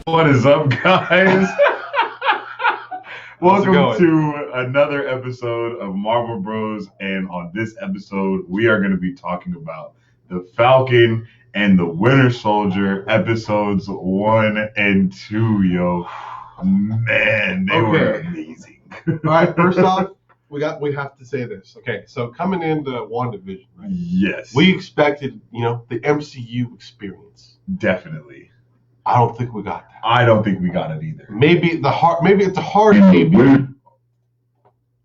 What is up, guys? Welcome to another episode of Marvel Bros. And on this episode, we are going to be talking about the Falcon and the Winter Soldier episodes 1 and 2, yo. Man, they were amazing. All right, first off, we have to say this. Okay, so coming into WandaVision, right? Yes. We expected, the MCU experience. Definitely. I don't think we got that. I don't think we got it either. Maybe it's a hard maybe.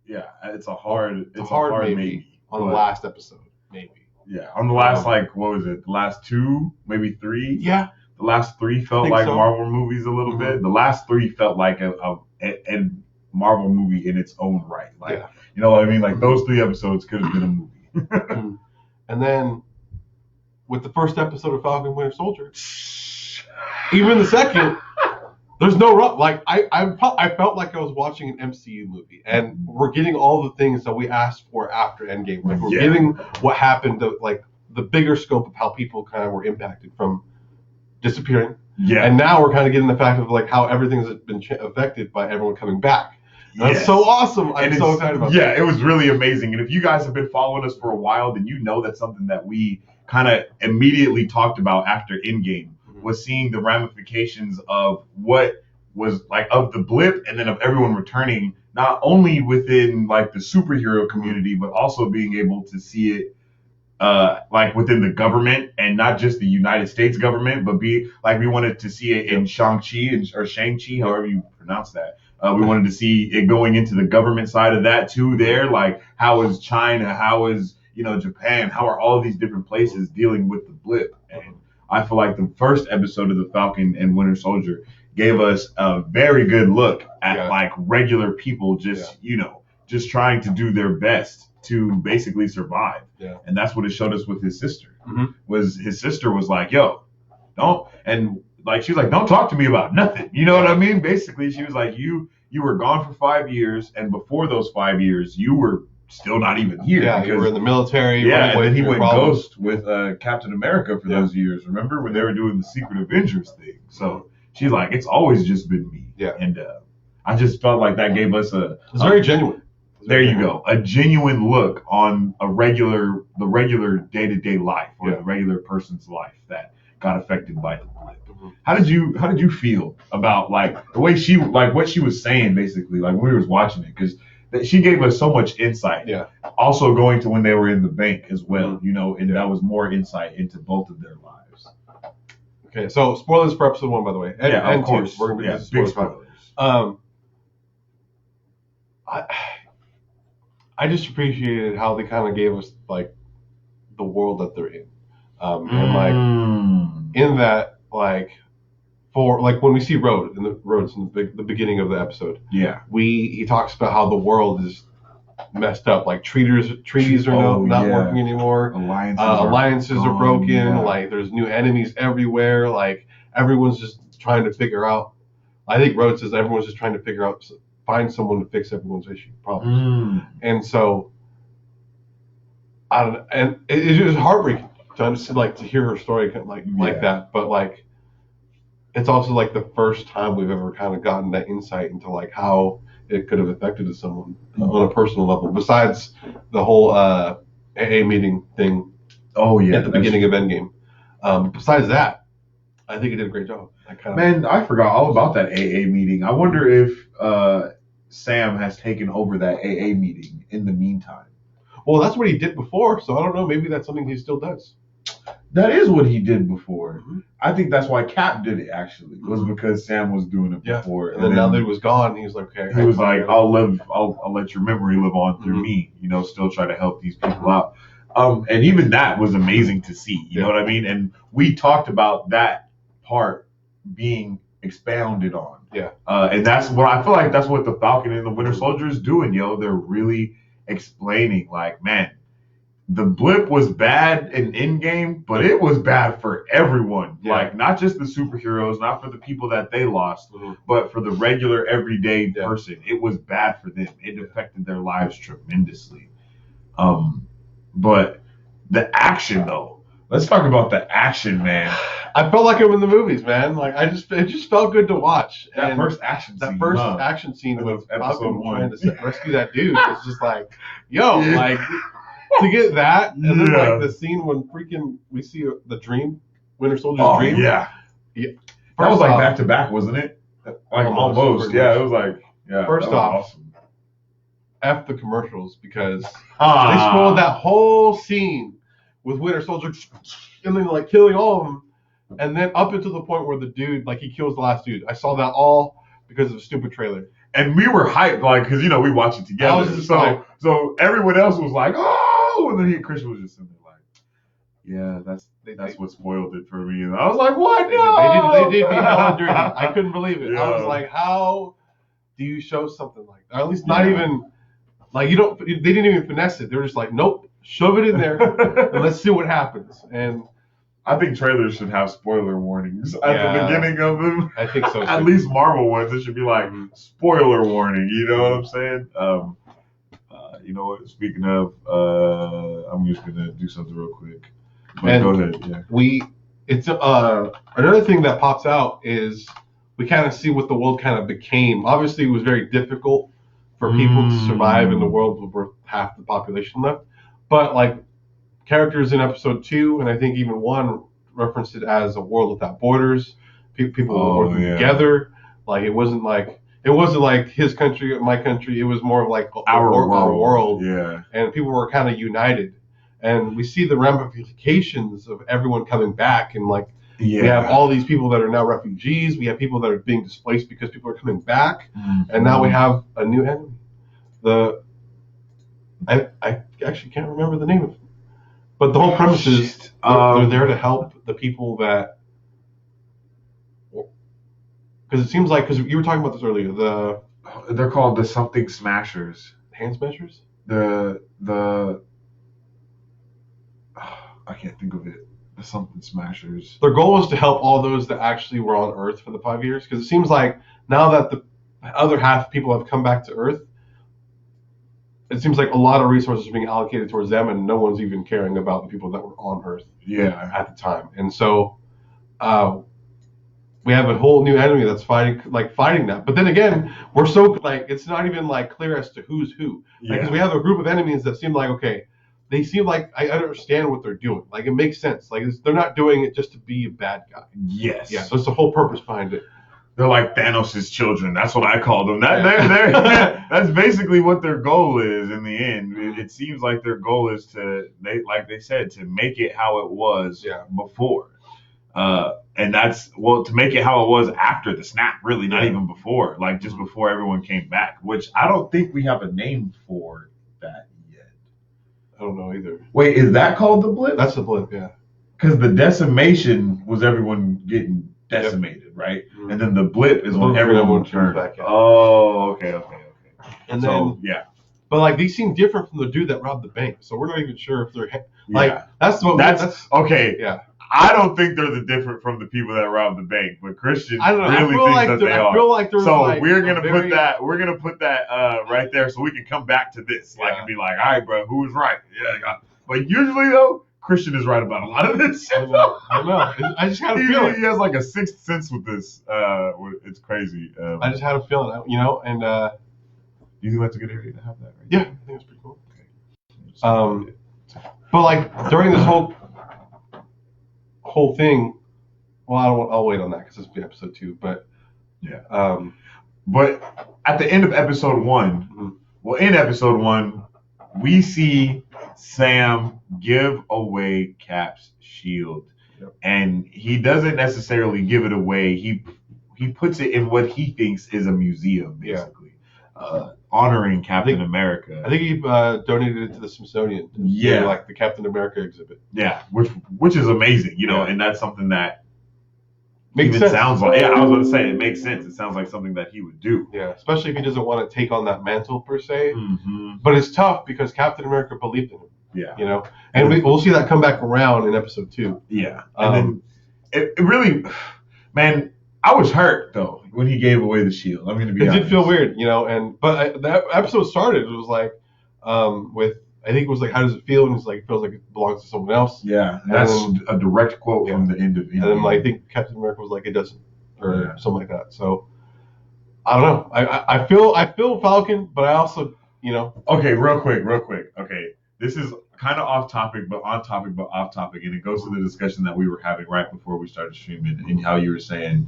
Yeah, it's a hard maybe on the last episode, maybe. Yeah, on the last what was it? The last 2, maybe 3? Yeah. The last 3 felt like so. Marvel movies a little bit. The last 3 felt like a Marvel movie in its own right. Like, you know what I mean? Like those 3 episodes could have been a movie. And then with the first episode of Falcon Winter Soldier, even the second, there's no like I felt like I was watching an MCU movie, and we're getting all the things that we asked for after Endgame. Like we're getting what happened, like the bigger scope of how people kind of were impacted from disappearing. Yeah. And now we're kind of getting the fact of like how everything's been affected by everyone coming back. That's so awesome. I'm so excited about that. Yeah, it was really amazing. And if you guys have been following us for a while, then you know that's something that we kind of immediately talked about after Endgame. Was seeing the ramifications of what was like of the blip and then of everyone returning, not only within like the superhero community, but also being able to see it like within the government, and not just the United States government, but we wanted to see it in Shang-Chi or Shang-Chi, however you pronounce that. We wanted to see it going into the government side of that too there. Like how is China, how is, Japan, how are all of these different places dealing with the blip? And I feel like the first episode of the Falcon and Winter Soldier gave us a very good look at like regular people just trying to do their best to basically survive. Yeah. And that's what it showed us with his sister. Was his sister was like, yo, don't, and like she was like, don't talk to me about nothing. You know what I mean? Basically, she was like, you were gone for 5 years, and before those 5 years, you were still not even here. Yeah, you were in the military. Yeah, and then he went ghost with Captain America for those years. Remember when they were doing the Secret Avengers thing? So she's like, it's always just been me. Yeah. And I just felt like that gave us it's very genuine. There you go. A genuine look on the regular day-to-day life, or the regular person's life that got affected by the blip. How did you feel about like the way she, like what she was saying basically, like when we was watching it, because she gave us so much insight. Yeah. Also going to when they were in the bank as well, and that was more insight into both of their lives. Okay, so spoilers for episode 1, by the way. And, of course. We're going to be big spoilers. I just appreciated how they kind of gave us like the world that they're in. And like in that, like for like when we see Rhodes in the beginning of the episode, he talks about how the world is messed up. Like treaties are not working anymore. Alliances are broken. Yeah. Like there's new enemies everywhere. Like everyone's just trying to figure out. I think Rhodes says everyone's just trying to find someone to fix everyone's problems. And so, and it's just heartbreaking to understand, like to hear her story like that. But like, it's also like the first time we've ever kind of gotten that insight into like how it could have affected someone on a personal level, besides the whole AA meeting thing. At the beginning of Endgame. Besides that, I think it did a great job. I forgot all about that AA meeting. I wonder if Sam has taken over that AA meeting in the meantime. Well, that's what he did before, so I don't know. Maybe that's something he still does. That is what he did before. I think that's why Cap did it, actually, was because Sam was doing it before. And then now that he was gone, he was like, okay. He was like, I'll let your memory live on through me, still try to help these people out. And even that was amazing to see, you know what I mean? And we talked about that part being expounded on. Yeah. And that's what I feel like that's what the Falcon and the Winter Soldier is doing, They're really explaining, like, man, the blip was bad in Endgame, but it was bad for everyone. Yeah. Like, not just the superheroes, not for the people that they lost, but for the regular, everyday person. It was bad for them. It affected their lives tremendously. But the action, though, Let's talk about the action, man. I felt like I'm in the movies, man. Like it just felt good to watch. That And first action scene. That first action scene Of with episode Falcon 1. trying to rescue that dude is just like, yo, Yeah. like to get that, and then Yeah. like the scene when freaking we see the dream, Winter Soldier's Oh dream. yeah. Yeah. That was like off, back to back, wasn't it? Like almost. pretty Yeah, much. it was like First that was off, awesome. F the commercials because they spoiled that whole scene with Winter Soldier and then like killing all of them, and then up until the point where the dude like he kills the last dude. I saw that all because of a stupid trailer. And we were hyped, like, because we watched it together. So everyone else was like, oh, and then Christian was just sitting there like, yeah, that's what spoiled it for me. And I was like, what? No! They did me hella dirty. I couldn't believe it. Yeah. I was like, how do you show something like that? Or at least not even like you don't. They didn't even finesse it. They were just like, nope, shove it in there and let's see what happens. And I think trailers should have spoiler warnings at the beginning of them. I think so. At least Marvel ones, it should be like spoiler warning. You know what I'm saying? You know what? Speaking of, I'm just gonna do something real quick. But go ahead. Yeah. It's another thing that pops out is we kind of see what the world kind of became. Obviously, it was very difficult for people to survive in the world where half the population left. But like characters in episode 2, and I think even 1 referenced it as a world without borders. People were working together. Like it wasn't like his country, my country. It was more of like our world. Yeah. And people were kind of united. And we see the ramifications of everyone coming back, and like we have all these people that are now refugees. We have people that are being displaced because people are coming back, and now we have a new enemy. I actually can't remember the name of it, but the whole premise is they're there to help the people that. Because it seems like you were talking about this earlier, they're called the something smashers. Hand smashers. The I can't think of it. The something smashers. Their goal was to help all those that actually were on Earth for the 5 years. Because it seems like now that the other half of people have come back to Earth, it seems like a lot of resources are being allocated towards them, and no one's even caring about the people that were on Earth. At the time, and so we have a whole new enemy that's fighting that. But then again, we're so like it's not even like clear as to who's who. Because we have a group of enemies that seem like okay. They seem like I understand what they're doing. Like it makes sense. Like they're not doing it just to be a bad guy. Yes. Yeah. There's the whole purpose behind it. They're like Thanos' children. That's what I call them. That's basically what their goal is in the end. It seems like their goal is to make it how it was before. And that's to make it how it was after the snap. Really, not even before. Like just before everyone came back. Which I don't think we have a name for that. I don't know either. Wait, is that called the blip? That's the blip, yeah. Because the decimation was everyone getting decimated, right? And then the blip is when everyone turns back out. Oh, okay. And then, but like these seem different from the dude that robbed the bank, so we're not even sure if they're like that's okay. Yeah. I don't think they're different from the people that robbed the bank, but Christian really thinks that they are. I feel like we're gonna put that right there, so we can come back to this, and be like, all right, bro, who was right? Yeah. But usually though, Christian is right about a lot of this shit. I know. I just had a feeling. He has like a sixth sense with this. It's crazy. I just had a feeling, and you think that's a good area to have that, right? Yeah, I think it's pretty cool. Okay. But like during this whole thing, well, I'll wait on that because this will be episode 2. But but at the end of episode 1, in episode 1, we see Sam give away Cap's shield, and he doesn't necessarily give it away. He puts it in what he thinks is a museum, basically, honoring Captain America. I think he donated it to the Smithsonian. Like the Captain America exhibit. Yeah, which is amazing, and that's something that makes sense. Sounds like I was going to say it makes sense. It sounds like something that he would do. Yeah, especially if he doesn't want to take on that mantle per se. Mm-hmm. But it's tough because Captain America believed in him. Yeah, and we'll see that come back around in episode 2. Yeah, and then it really, man. I was hurt though when he gave away the shield. I'm going to be honest. It did feel weird, but that episode started. It was like with I think it was like, how does it feel? And it's like, it feels like it belongs to someone else. Yeah, that's a direct quote from the end of And then like, I think Captain America was like, it doesn't, or something like that. So I don't know. I feel Falcon, but I also, Okay, real quick. Okay, this is kind of off topic, but on topic, but off topic, and it goes to the discussion that we were having right before we started streaming, and how you were saying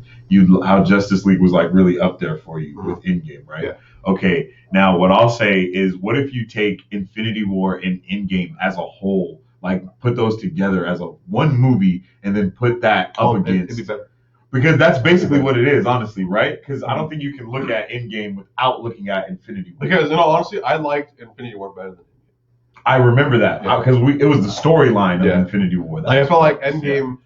how Justice League was like really up there for you with Endgame, right? Yeah. Okay, now what I'll say is, what if you take Infinity War and Endgame as a whole, like put those together as one movie, and then put that up against? It'd be better. Because that's basically what it is, honestly, right? Because I don't think you can look at Endgame without looking at Infinity War. Because in all honesty, I liked Infinity War better than Endgame. I remember that because it was the storyline of Infinity War. I felt like Endgame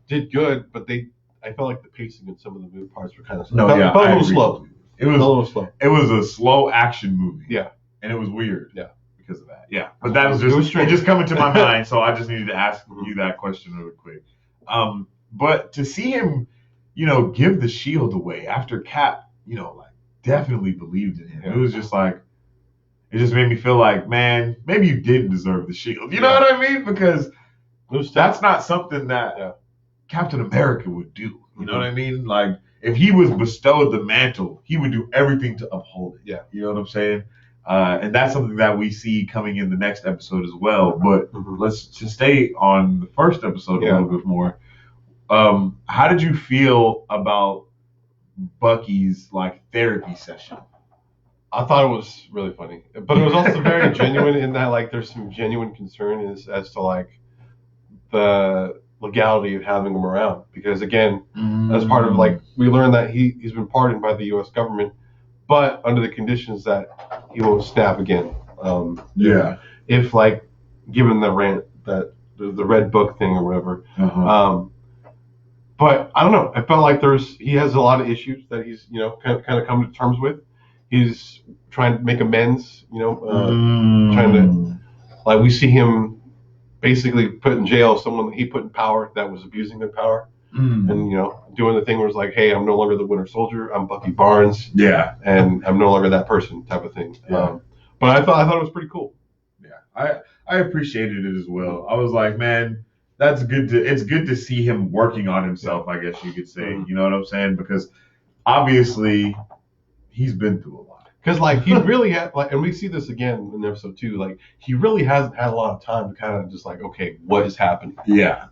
did good, but I felt like the pacing in some of the movie parts were kind of slow. It felt a little slow. It was a little slow. It was a slow action movie. Yeah, and it was weird. Yeah, because of that. Yeah, but that was just coming to my mind, so I just needed to ask you that question really quick. But to see him, give the shield away after Cap, like definitely believed in him. It was just like, it just made me feel like, man, maybe you didn't deserve the shield. You know what I mean? Because that's not something that Captain America would do. You know what I mean? Like, if he was bestowed the mantle, he would do everything to uphold it. Yeah. You know what I'm saying? And that's something that we see coming in the next episode as well. But let's just stay on the first episode a little bit more. How did you feel about Bucky's like therapy session? I thought it was really funny, but it was also very genuine in that like there's some genuine concern as to like the legality of having him around, because again, as part of like, we learned that he's been pardoned by the U.S. government, but under the conditions that he won't snap again. If like given the rant that the red book thing or whatever. But I don't know. I felt like he has a lot of issues that he's kind of come to terms with. He's trying to make amends. Trying to, like, we see him basically put in jail someone that he put in power that was abusing their power, and doing the thing where it's like, hey, I'm no longer the Winter Soldier. I'm Bucky Barnes. Yeah, and I'm no longer that person type of thing. Yeah. But I thought it was pretty cool. Yeah, I appreciated it as well. I was like, man, it's good to see him working on himself, I guess you could say. You know what I'm saying? Because obviously he's been through a lot. Because like he really had like, and we see this again in episode 2. Like he really hasn't had a lot of time to kind of just like, okay, what is happening? Yeah.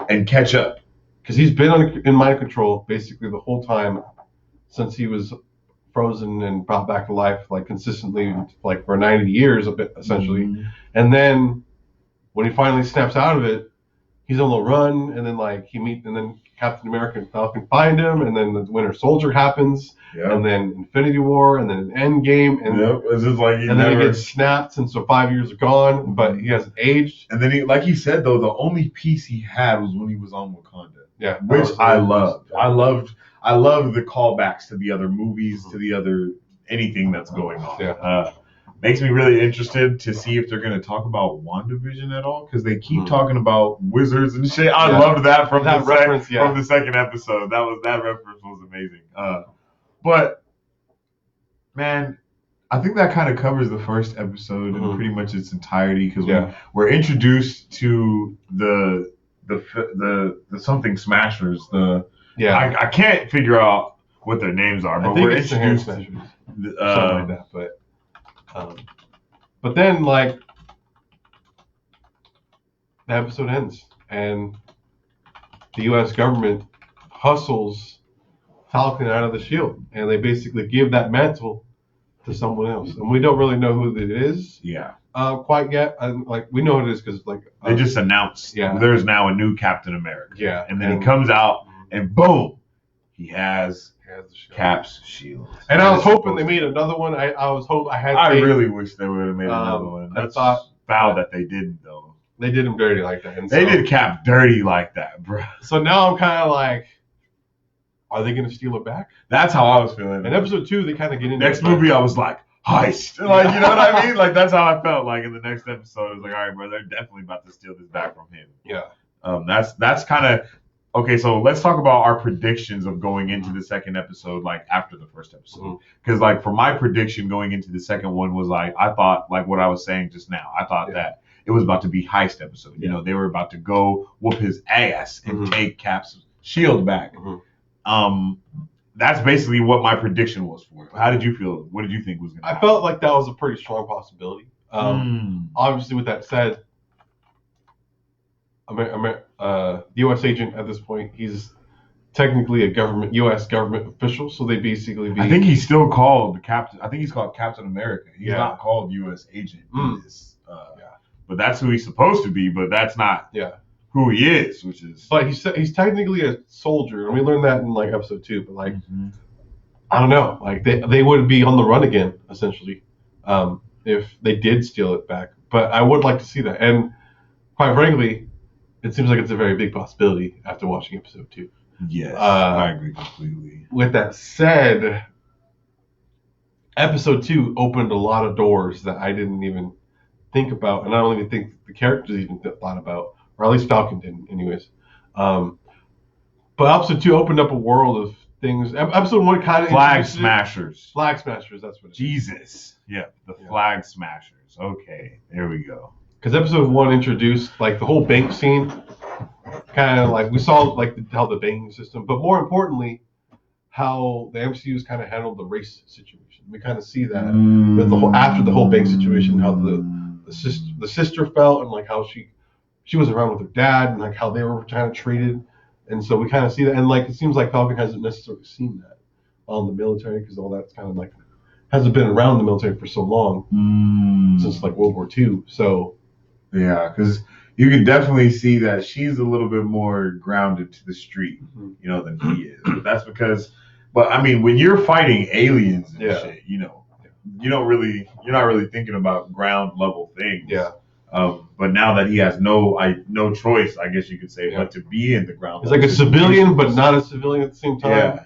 And catch up. Because he's been in mind control basically the whole time since he was frozen and brought back to life, like consistently, like for 90 years, essentially. And then when he finally snaps out of it, he's on the run, and then like and then Captain America and Falcon find him, and then the Winter Soldier happens, and then Infinity War, and then Endgame, and it's just like then it gets snapped, and so 5 years are gone, but he hasn't aged. And then he, like he said though, the only peace he had was when he was on Wakanda. Yeah, which I loved. I loved the callbacks to the other movies, to the other anything that's going on. Yeah. Makes me really interested to see if they're going to talk about WandaVision at all, because they keep talking about wizards and shit. I loved that from the second episode. That reference was amazing. But man, I think that kind of covers the first episode in pretty much its entirety, because we're introduced to the something smashers. I can't figure out what their names are, but we're introduced to something like that, but then like the episode ends and the U.S. government hustles Falcon out of the shield, and they basically give that mantle to someone else, and we don't really know who it is. Quite yet. Like we know who it is because like they just announced there's now a new Captain America. Yeah, and then he comes out and boom, he has Cap's shield. And I was hoping they made another one. I really wish they would have made another one. I thought foul that they didn't though. They did him dirty like that. And they did Cap dirty like that, bro. So now I'm kind of like, are they going to steal it back? That's how I was feeling. In episode 2, they kind of get into next movie. I was like, heist. Like, you know what I mean? Like, that's how I felt. Like in the next episode, I was like, all right, bro, they're definitely about to steal this back from him. Yeah. That's kind of Okay, so let's talk about our predictions of going into the second episode, like after the first episode. Because, like, for my prediction going into the second one was like, I thought, like what I was saying just now, I thought that it was about to be heist episode. You know, they were about to go whoop his ass and take Cap's shield back. That's basically what my prediction was for it. How did you feel? What did you think was going to happen? I felt like that was a pretty strong possibility. Obviously, with that said, the U.S. agent at this point, he's technically a U.S. government official, so they basically be. I think he's still called the Captain. I think he's called Captain America. He's not called U.S. agent in this. But that's who he's supposed to be. But that's not who he is, which is. But he's technically a soldier, and we learned that in like episode 2. But like, I don't know, like they would be on the run again essentially, if they did steal it back. But I would like to see that, and quite frankly, it seems like it's a very big possibility after watching episode 2. Yes, I agree completely. With that said, episode 2 opened a lot of doors that I didn't even think about, and I don't even think the characters even thought about, or at least Falcon didn't, anyways. But episode 2 opened up a world of things. Episode 1 kind of Flag Smashers. Flag Smashers, that's what it is. Jesus. Yeah, the Flag Smashers. Okay, there we go. Because episode 1 introduced like the whole bank scene, kind of like we saw like how the banking system, but more importantly, how the MCU's kind of handled the race situation. We kind of see that with the whole after the whole bank situation, how the sister felt and like how she was around with her dad and like how they were kind of treated, and so we kind of see that, and like it seems like Falcon hasn't necessarily seen that on the military because all that's kind of like hasn't been around the military for so long since like World War II, so. Yeah, because you can definitely see that she's a little bit more grounded to the street, you know, than he is. But that's because, I mean, when you're fighting aliens and shit, you know, you're not really thinking about ground level things. Yeah. But now that he has no choice, I guess you could say, but to be in the ground. He's like a civilian, but not a civilian at the same time. Yeah.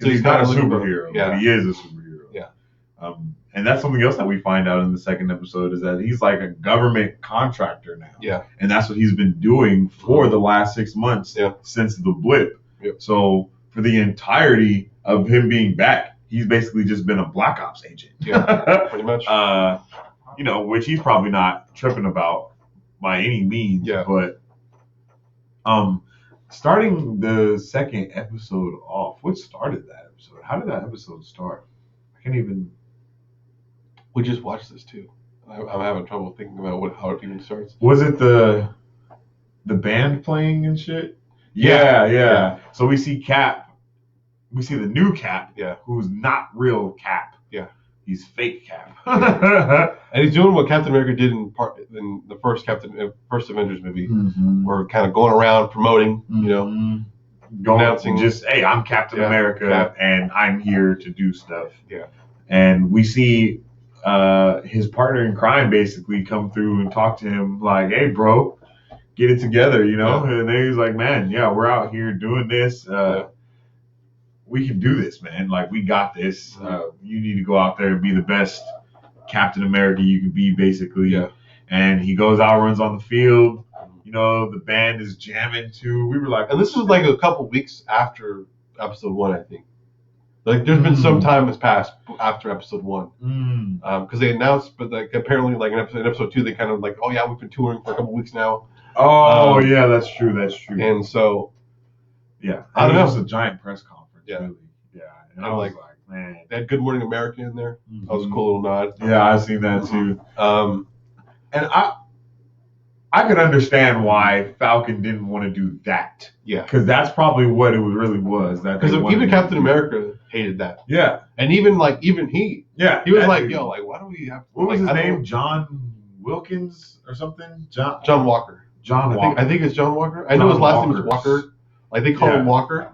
So he's not a superhero, but he is a superhero. Yeah. And that's something else that we find out in the second episode is that he's like a government contractor now. Yeah. And that's what he's been doing for the last 6 months since the blip. Yep. So for the entirety of him being back, he's basically just been a Black Ops agent. Yeah, pretty much. You know, which he's probably not tripping about by any means. Yeah. But starting the second episode off, what started that episode? How did that episode start? I can't even. We just watched this too. I'm having trouble thinking about how it even starts. Was it the band playing and shit? Yeah. So we see Cap. We see the new Cap. Yeah. Who's not real Cap. Yeah. He's fake Cap. And he's doing what Captain America did in the first Avengers movie, where kind of going around promoting, you know, announcing just, hey, I'm Captain America and I'm here to do stuff. Yeah. And we see his partner in crime basically come through and talk to him like, hey, bro, get it together, you know? Yeah. And then he's like, man, we're out here doing this. We can do this, man. Like, we got this. You need to go out there and be the best Captain America you can be, basically. Yeah. And he goes out, runs on the field. You know, the band is jamming too. We were like, and this was like a couple weeks after episode 1, I think. Like, there's been some time has passed after episode 1, because they announced, but like apparently, like in episode 2, they kind of like, oh yeah, we've been touring for a couple weeks now. Oh yeah, that's true. And so, I don't know. It was a giant press conference. Yeah, really. Yeah. And I was like, man, they had Good Morning America in there. That was a cool little nod. Yeah, I've seen that too. And I could understand why Falcon didn't want to do that. Yeah. Because that's probably what it really was. Because even Captain America hated that. Yeah. And even he. Yeah. He was like, yo, like, why do we have to. What was his name? John Wilkins or something? John Walker. Walker. I think it's John Walker. I know his last name is Walker. Like, they call him Walker.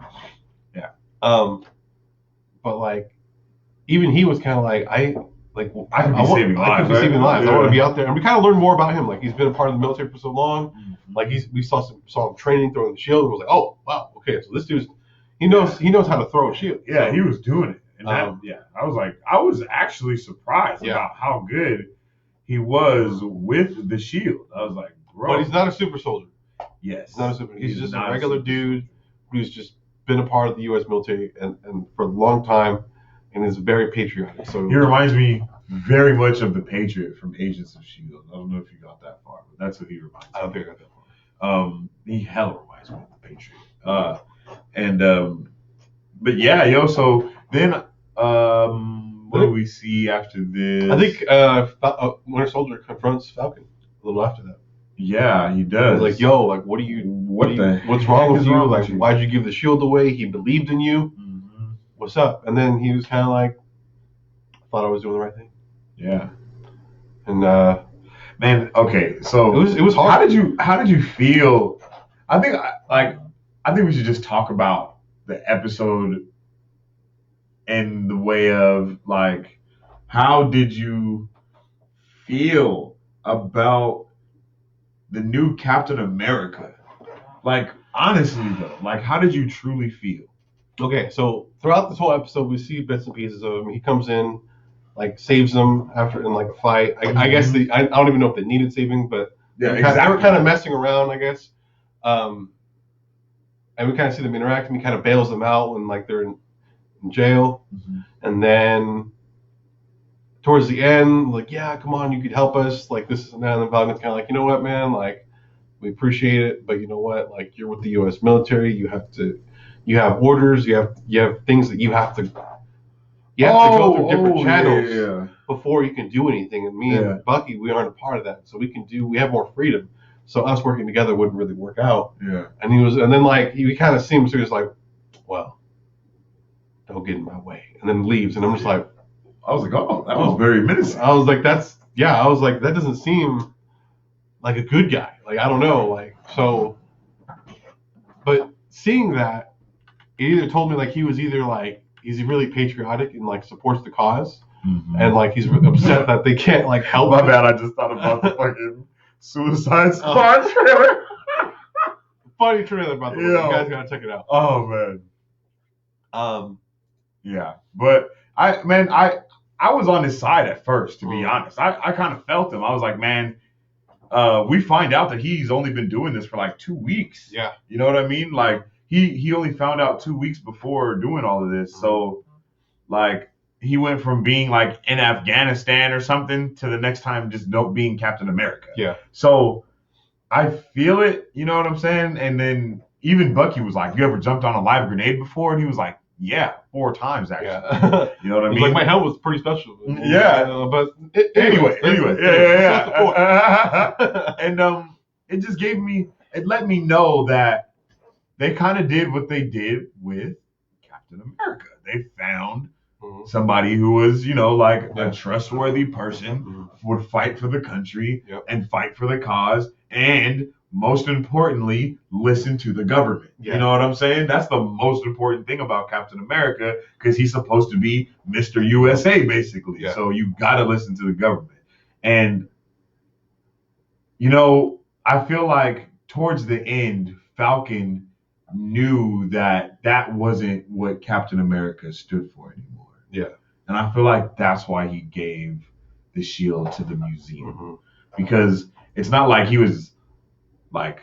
Yeah. But like, even he was kind of like, I could be saving lives. I want to be out there, and we kind of learned more about him. Like, he's been a part of the military for so long. Like, we saw him training, throwing the shield, and was like, oh wow, okay, so this dude's he knows how to throw a shield. Yeah, so, he was doing it, and I was actually surprised about how good he was with the shield. I was like, bro, but he's not a super soldier. Yes, he's not a super. He's just a regular dude who's just been a part of the U.S. military and for a long time, and is very patriotic. So he reminds me very much of the Patriot from Agents of S.H.I.E.L.D. I don't know if you got that far, but that's what he reminds me. I don't think I got that far. He hella reminds me of the Patriot. But yeah, yo. So then, what do we see after this? I think Winter Soldier confronts Falcon a little after that. Yeah, he does. He's like, yo, like, what's wrong with you? Like, why'd you give the shield away? He believed in you. Mm-hmm. What's up? And then he was kind of like, I thought I was doing the right thing. Yeah. And man, okay, so it was hard. How did you feel? I think we should just talk about the episode in the way of like, how did you feel about the new Captain America? Like, honestly though, like, how did you truly feel? Okay, so throughout this whole episode, we see bits and pieces of him. He comes in, like, saves them after in like a fight. I guess I don't even know if they needed saving, but yeah, they were kind of messing around, I guess. And we kind of see them interact, and he kind of bails them out when like they're in jail. Mm-hmm. And then towards the end, like, yeah, come on, you could help us, like this and that. And then Falcon's kind of like, you know what, man, like, we appreciate it, but you know what, like, you're with the U.S. military, you have orders, you have things that you have to go through different channels before you can do anything. And me and Bucky, we aren't a part of that, so we have more freedom. So us working together wouldn't really work out. Yeah. And then like he kind of seems to just like, well, don't get in my way, and then leaves. And I'm just like, I was like, oh, that was very menacing. I was like, that doesn't seem like a good guy. Like, I don't know, like, so. But seeing that, it either told me like he was either like he's really patriotic and like supports the cause, and like he's upset that they can't like help. My bad, I just thought about the fucking Suicide Squad trailer. Funny trailer, by the way. You guys gotta check it out. Oh man. Yeah, but I was on his side at first, to be honest. I kind of felt him. I was like, man, we find out that he's only been doing this for like 2 weeks. Yeah. You know what I mean? Like he only found out 2 weeks before doing all of this. So like he went from being like in Afghanistan or something to the next time just being Captain America. Yeah. So I feel it, you know what I'm saying? And then even Bucky was like, you ever jumped on a live grenade before? And he was like, yeah, 4 times actually. Yeah. You know what I mean? Like, my helmet was pretty special. Yeah. But anyway. Yeah. And it just let me know that they kind of did what they did with Captain America. They found somebody who was, you know, like a trustworthy person, would fight for the country and fight for the cause, and most importantly, listen to the government. You know what I'm saying? That's the most important thing about Captain America, because he's supposed to be Mr. USA, basically. Yeah. So you got to listen to the government. And, you know, I feel like towards the end, Falcon knew that wasn't what Captain America stood for anymore. Yeah. And I feel like that's why he gave the shield to the museum. Because it's not like he was like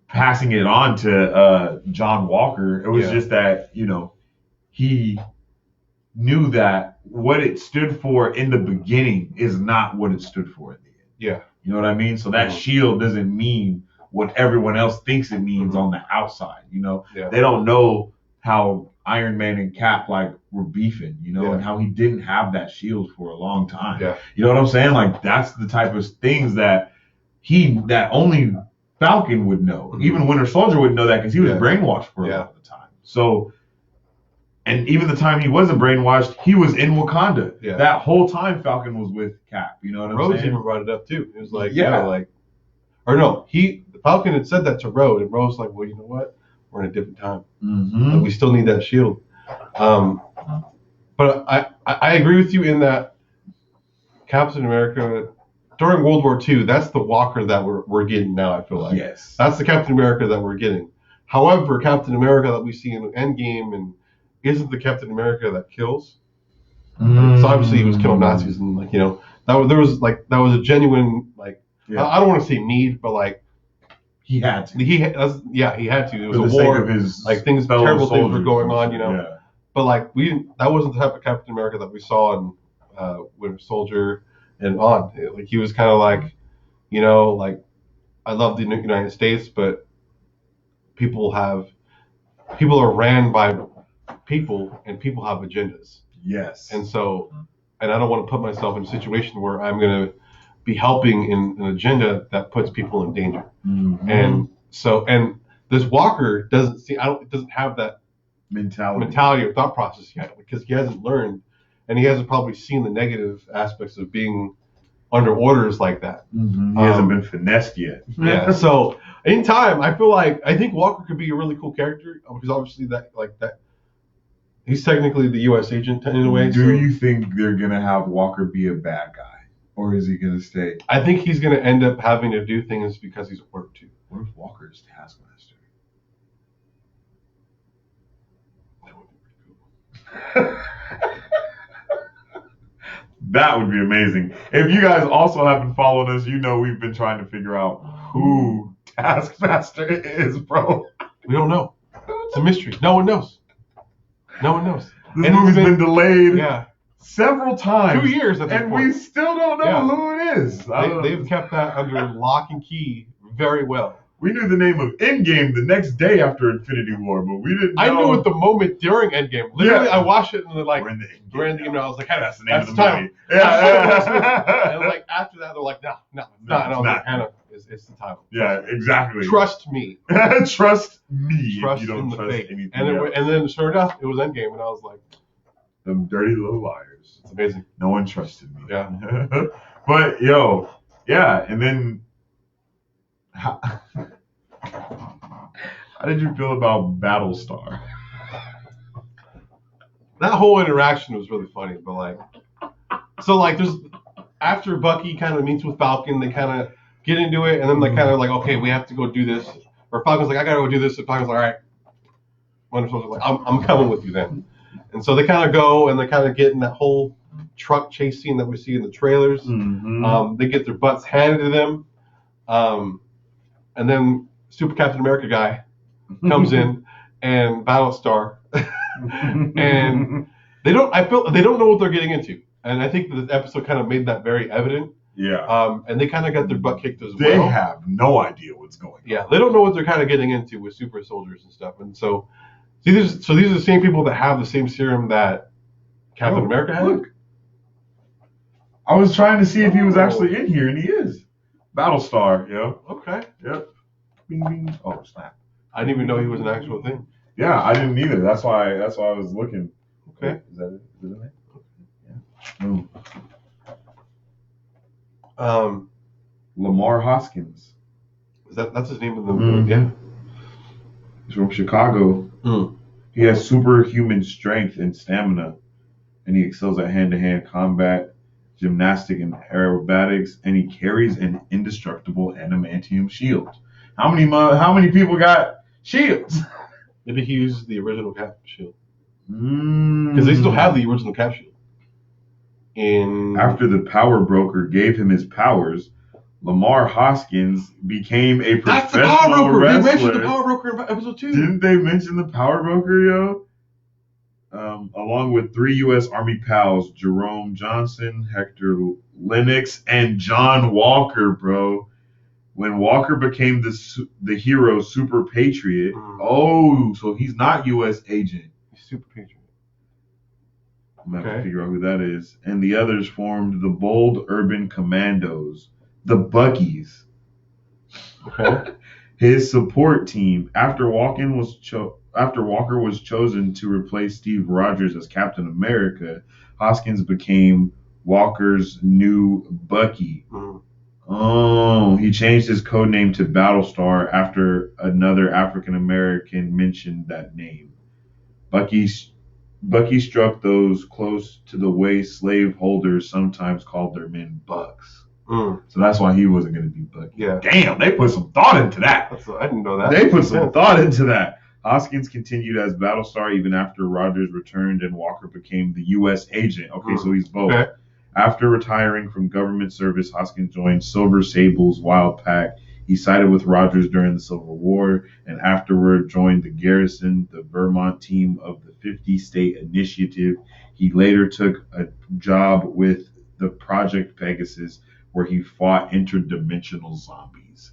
passing it on to John Walker. It was just that, you know, he knew that what it stood for in the beginning is not what it stood for at the end. Yeah. You know what I mean? So that shield doesn't mean what everyone else thinks it means on the outside. You know, they don't know how Iron Man and Cap like were beefing, you know, and how he didn't have that shield for a long time. Yeah. You know what I'm saying? Like, that's the type of things that only Falcon would know. Even Winter Soldier wouldn't know that, because he was brainwashed for a lot of the time. So, and even the time he wasn't brainwashed, he was in Wakanda. Yeah. That whole time Falcon was with Cap. You know what I'm saying? Rhodes even brought it up too. He was like, Falcon had said that to Rhodes, and Rhodes was like, well, you know what? We're in a different time. Like, we still need that shield. But I agree with you in that Captain America during World War II, that's the Walker that we're getting now, I feel like. Yes. That's the Captain America that we're getting. However, Captain America that we see in Endgame and isn't the Captain America that kills. So obviously he was killing Nazis, and like, you know, that was a genuine, like, I don't want to say need, but like He had to. He had to. It was For a the war. sake of his Like fellow terrible things were soldiers going and on, shit, you know. Yeah. But like that wasn't the type of Captain America that we saw in Winter Soldier and on. Like he was kind of like, you know, like I love the United States, but people are ran by people, and people have agendas. Yes. And so, and I don't want to put myself in a situation where I'm going to be helping in an agenda that puts people in danger. Mm-hmm. And so, and this Walker doesn't have that mentality or thought process yet, because he hasn't learned, and he hasn't probably seen the negative aspects of being under orders like that. Mm-hmm. He hasn't been finessed yet. Yeah. So anytime, I think Walker could be a really cool character, because obviously that he's technically the U.S. agent in a way. Do you think they're gonna have Walker be a bad guy, or is he gonna stay? I think he's gonna end up having to do things because he's ordered to. What if Walker's Taskmaster? That would be pretty cool. That would be amazing. If you guys also have been following us, you know we've been trying to figure out who Taskmaster is, bro. We don't know. It's a mystery. No one knows. This movie's been delayed several times. 2 years at this and point. we still don't know who it is. They've kept that under lock and key very well. We knew the name of Endgame the next day after Infinity War, but we didn't know. I knew at the moment during Endgame. Literally, I watched it and they're like, we're in the Endgame, and I was like, hey, that's the name of the title. movie. Yeah. And like after that, they're like, no, it's not. And I was like, Hannah, it's the title. Yeah, exactly. Trust me. Trust me. Trust if you don't in the trust fate. anything And then sure enough, it was Endgame, and I was like, them dirty little liars. It's amazing. No one trusted me. Yeah. But and then how did you feel about Battlestar? That whole interaction was really funny, but there's after Bucky kind of meets with Falcon, they kind of get into it, and then they kind of like, okay, we have to go do this, or Falcon's like, I gotta go do this, and Falcon's like, all right, Winter Soldier's like, I'm coming with you then, and so they kind of go and they kind of get in that whole truck chase scene that we see in the trailers. Mm-hmm. They get their butts handed to them, and then Super Captain America guy comes in and Battlestar, and they don't know what they're getting into, and I think that this episode kind of made that very evident. Yeah. And they kind of got their butt kicked as well. They have no idea what's going on. Yeah, they don't know what they're kind of getting into with super soldiers and stuff, and so these are the same people that have the same serum that Captain America had. Look. I was trying to see if he was actually in here, and he is. Battlestar, Okay. Yep. Bing, bing. Oh, snap. I didn't even know he was an actual thing. Yeah, I didn't either. That's why I was looking. Okay. Is that it? Is it in there? Yeah. Lamar Hoskins. That's his name in the Mm-hmm. Yeah. He's from Chicago. Mm. He has superhuman strength and stamina, and he excels at hand-to-hand combat, gymnastic, and aerobatics, and he carries an indestructible adamantium shield. How many people got shields? Maybe he used the original Cap shield. Because They still have the original Cap shield. After the power broker gave him his powers, Lamar Hoskins became a professional That's the power broker. wrestler. They mentioned the power broker in episode 2. Didn't they mention the power broker, along with 3 U.S. Army pals, Jerome Johnson, Hector Lennox, and John Walker, bro. When Walker became the hero Super Patriot, so he's not U.S. agent. He's Super Patriot. I'm going to have to figure out who that is. And the others formed the Bold Urban Commandos, the Buckies. Okay. His support team, after Walker was chosen to replace Steve Rogers as Captain America, Hoskins became Walker's new Bucky. Mm. Oh, he changed his code name to Battlestar after another African American mentioned that name. Bucky struck those close to the waist slaveholders sometimes called their men bucks. Mm. So that's why he wasn't going to be Bucky. Yeah. Damn, they put some thought into that. I didn't know that. They put some thought into that. Hoskins continued as Battlestar even after Rogers returned and Walker became the U.S. agent. Okay, so he's both. Okay. After retiring from government service, Hoskins joined Silver Sable's Wild Pack. He sided with Rogers during the Civil War and afterward joined the garrison, the Vermont team of the 50 State Initiative. He later took a job with the Project Pegasus, where he fought interdimensional zombies.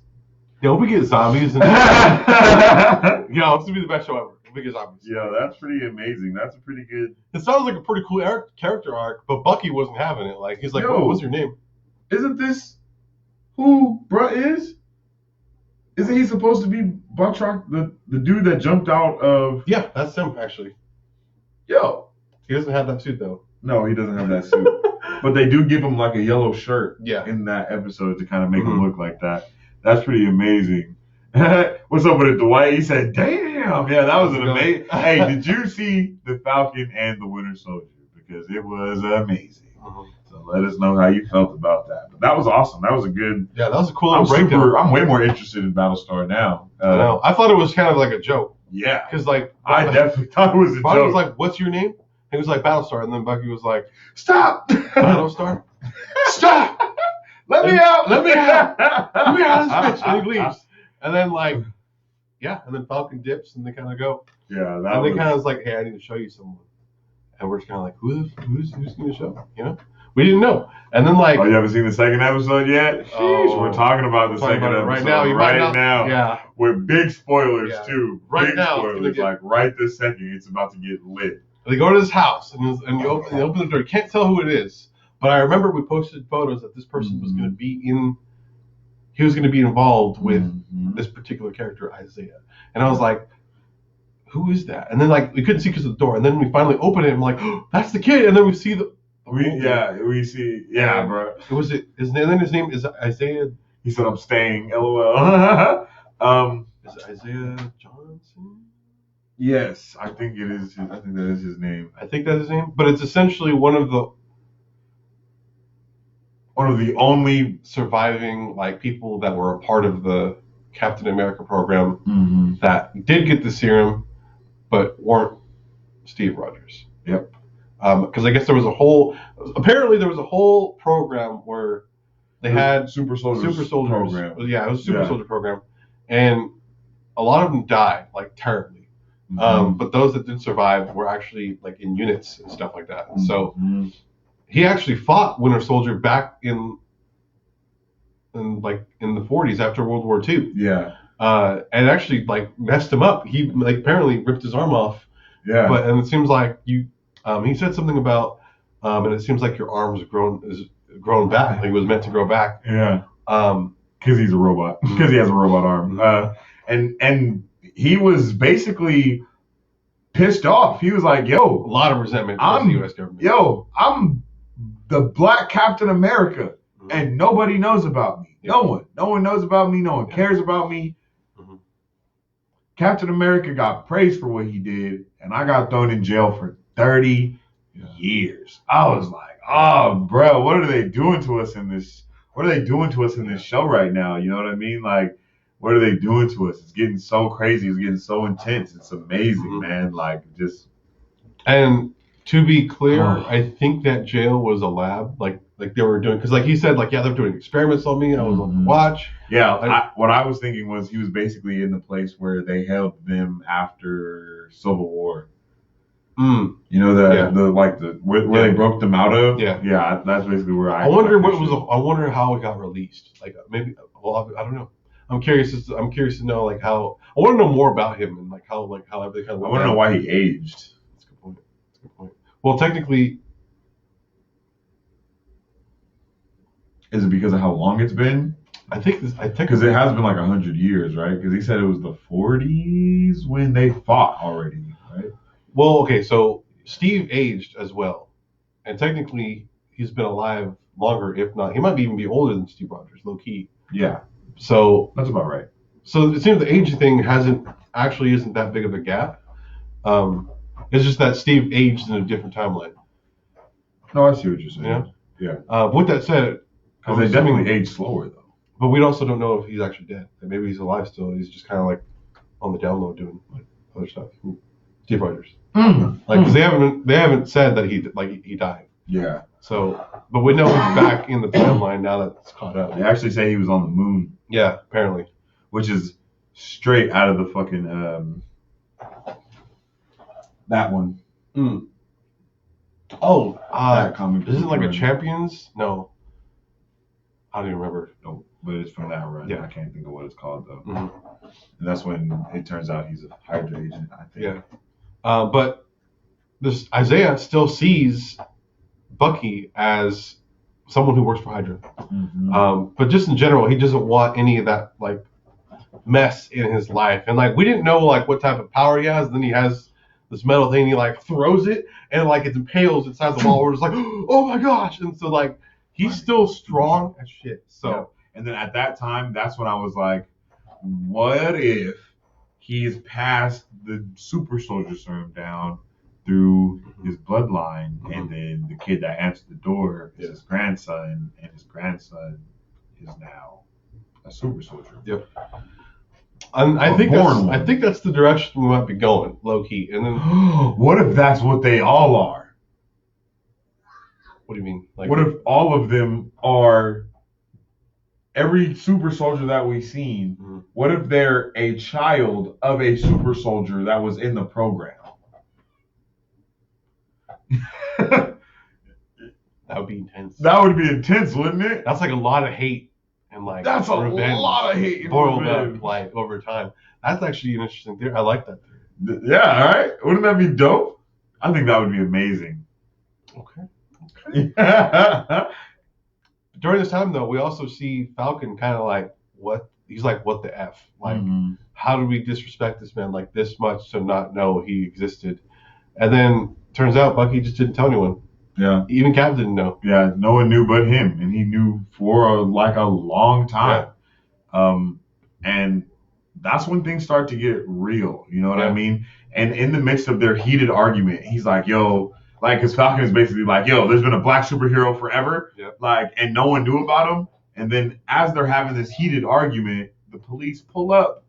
Yo, we get zombies. And yo, it's going to be the best show ever. We get zombies. Yeah, that's pretty amazing. That's a pretty good... It sounds like a pretty cool character arc, but Bucky wasn't having it. Like, he's like, Yo, what's your name? Isn't this who bruh is? Isn't he supposed to be Buttrock, the dude that jumped out of... Yeah, that's him, actually. Yo. He doesn't have that suit, though. No, he doesn't have that suit. But they do give him like a yellow shirt in that episode to kind of make him look like that. That's pretty amazing. What's up with it, Dwight? He said, damn. Yeah, that was an amazing... Hey, did you see the Falcon and the Winter Soldier? Because it was amazing. So let us know how you felt about that. But that was awesome. That was a good... Yeah, that was a cool little breakdown. I'm way more interested in Battlestar now. I know. I thought it was kind of like a joke. Yeah. Because, like... I definitely thought it was a joke. Bucky was like, what's your name? He was like, Battlestar. And then Bucky was like, stop! Battlestar? Stop! Let me out! Let me out! Let me out of this bitch! And he leaves. And then, like... Yeah, and then Falcon dips and they kind of go. Yeah, that and they kind of was like, hey, I need to show you someone. And we're just kind of like, who's going to show? You know? We didn't know. And then, like... Oh, you haven't seen the second episode yet? Sheesh, we're talking about the second episode right now. Yeah. With big spoilers, too. Right big now. Spoilers, like right this second, it's about to get lit. They go to his house, and you open the door. You can't tell who it is. But I remember we posted photos that this person was going to be in... He was going to be involved with this particular character, Isaiah. And I was like, who is that? And then, like, we couldn't see because of the door. And then we finally open it, and I'm like, oh, that's the kid. And then we see the... we see... Yeah, bro. His name is Isaiah... He said, I'm staying, LOL. Is it Isaiah Johnson? Yes, I think it is. I think that is his name. I think that's his name. But it's essentially one of the only surviving like people that were a part of the Captain America program that did get the serum, but weren't Steve Rogers. Yep. Because I guess there was a whole program where they had super soldiers program. Yeah, it was a super soldier program, and a lot of them died like terribly. But those that did survive were actually like in units and stuff like that. And so he actually fought Winter Soldier back in the 40s after World War II. Yeah. And actually like messed him up. He like apparently ripped his arm off. Yeah. And it seems like he said something about and it seems like your arm is grown back. Like it was meant to grow back. Yeah. Because he's a robot. Because he has a robot arm. And he was basically pissed off. He was like, yo. A lot of resentment towards the U.S. government. Yo, I'm the Black Captain America, and nobody knows about me. Yeah. No one knows about me. No one cares about me. Captain America got praised for what he did, and I got thrown in jail for 30 years. I was like, oh, bro, what are they doing to us in this? What are they doing to us in this show right now? You know what I mean? Like, what are they doing to us? It's getting so crazy. It's getting so intense. It's amazing, man. Like, just. And to be clear, I think that jail was a lab. Like they were doing, because like he said, like, yeah, they're doing experiments on me. I was on the watch. Yeah. What I was thinking was he was basically in the place where they held them after Civil War. You know, where they broke them out of. Yeah. That's basically where I wonder I wonder how it got released. Like maybe. Well, I don't know. I'm curious to know like how. I want to know more about him and like how everything kind of. I want to know why he aged. That's a good point. Well, technically, is it because of how long it's been? I think because it has been like 100 years, right? Because he said it was the 40s when they fought already, right? Well, okay, so Steve aged as well, and technically he's been alive longer, if not, he might even be older than Steve Rogers, low key. Yeah. So that's about right. So it seems the age thing isn't that big of a gap. It's just that Steve aged in a different timeline. No, I see what you're saying. Yeah. With that said, because they definitely age slower though. But we also don't know if he's actually dead. Maybe he's alive still. He's just kind of like on the down low doing like other stuff. Steve Rogers. Like, because they haven't said that he died. Yeah. So, but we know he's back in the timeline now that it's caught up. They actually say he was on the moon. Yeah, apparently. Which is straight out of the fucking that one. Mm. Oh, that comic book isn't it like a run. Champions? No. I don't even remember. No, but it's from that run. Yeah. I can't think of what it's called though. Mm-hmm. And that's when it turns out he's a Hydra agent, I think. Yeah. But this Isaiah still sees Bucky as someone who works for Hydra. Mm-hmm. But just in general, he doesn't want any of that like mess in his life. And like we didn't know like what type of power he has. Then he has this metal thing. He like throws it and like it impales inside the wall. We're just like, oh my gosh! And so like he's still strong as shit. So. Yeah. And then at that time, that's when I was like, what if he's passed the super soldier serum down through his bloodline, and then the kid that answered the door is his grandson, and his grandson is now a super soldier. Yep. I think that's the direction we might be going, low key. And then what if that's what they all are? What do you mean? Like, what if all of them are every super soldier that we've seen? Mm-hmm. What if they're a child of a super soldier that was in the program? That would be intense. That would be intense, wouldn't it? That's like a lot of hate and like that's a revenge lot of hate boiled up like over time. That's actually an interesting theory. I like that theory. Yeah, all right. Wouldn't that be dope? I think that would be amazing. Okay. During this time though, we also see Falcon kind of like what he's like, what the F? Like, how did we disrespect this man like this much to not know he existed? And then turns out Bucky just didn't tell anyone. Yeah. Even Cap didn't know. Yeah, no one knew but him, and he knew for a long time. Yeah. And that's when things start to get real. You know what I mean? And in the midst of their heated argument, he's like, "Yo," like, his Falcon is basically like, "Yo, there's been a black superhero forever," like, and no one knew about him. And then as they're having this heated argument, the police pull up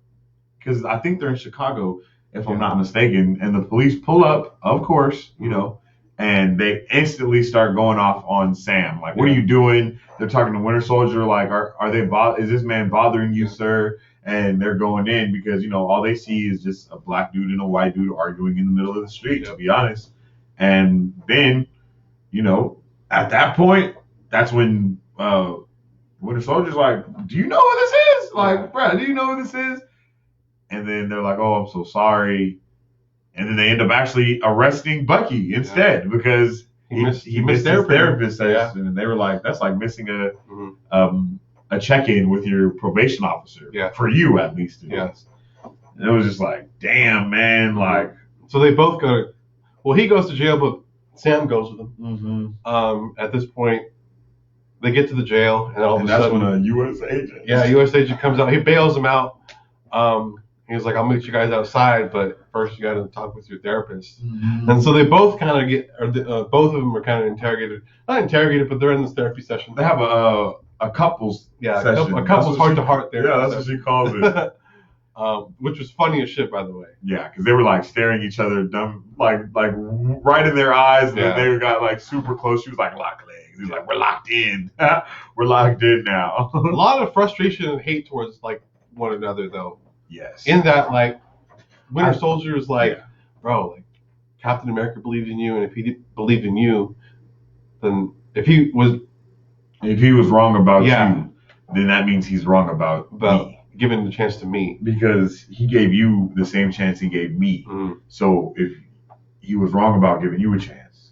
because I think they're in Chicago, if I'm not mistaken, and the police pull up, of course, you know. And they instantly start going off on Sam. Like, what are you doing? They're talking to Winter Soldier. Like, are they? Is this man bothering you, sir? And they're going in because, you know, all they see is just a black dude and a white dude arguing in the middle of the street, to be honest. And then, you know, at that point, that's when Winter Soldier's like, "Do you know who this is? Like, bruh, do you know who this is?" And then they're like, "Oh, I'm so sorry." And then they end up actually arresting Bucky instead because he missed his therapist session, and they were like, "That's like missing a check-in with your probation officer, for you at least." And it was just like, damn, man, like. So they both go. Well, he goes to jail, but Sam goes with him. At this point, they get to the jail, and all of a sudden, that's when a U.S. agent. Yeah, a U.S. agent comes out. He bails him out. He was like, "I'll meet you guys outside, but first you got to talk with your therapist." And so they both kind of get, both of them are kind of interrogated. Not interrogated, but they're in this therapy session. They have a couples session. A couples heart-to-heart therapy. Yeah, that's what she calls it. Which was funny as shit, by the way. Yeah, because they were like staring each other dumb, like right in their eyes, and they got like super close. She was like, "Lock legs." He was like, "We're locked in. We're locked in now." A lot of frustration and hate towards like one another, though. Yes. In that, like, Winter Soldier is like, "Bro, like, Captain America believed in you, and if he believed in you, then if he was wrong about you, then that means he's wrong about me. Giving the chance to me, because he gave you the same chance he gave me. So if he was wrong about giving you a chance,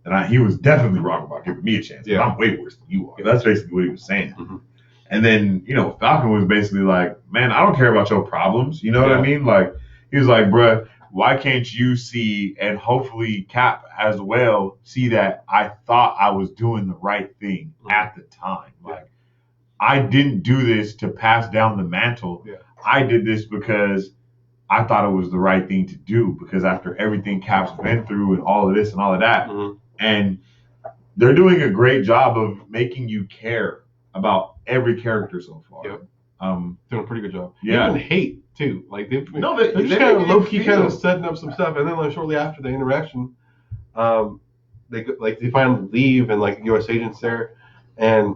then he was definitely wrong about giving me a chance. Yeah. I'm way worse than you are." That's basically what he was saying. And then, you know, Falcon was basically like, "Man, I don't care about your problems." You know what I mean? Like, he was like, "Bruh, why can't you see, and hopefully Cap as well, see that I thought I was doing the right thing at the time. Like, I didn't do this to pass down the mantle. I did this because I thought it was the right thing to do, because after everything Cap's been through and all of this and all of that." And they're doing a great job of making you care about every character so far. Doing a pretty good job. Yeah. Even hate too. Like they're just they kind of low key, kind of setting up some stuff, and then like shortly after the interaction, they finally leave, and like U.S. agents there, and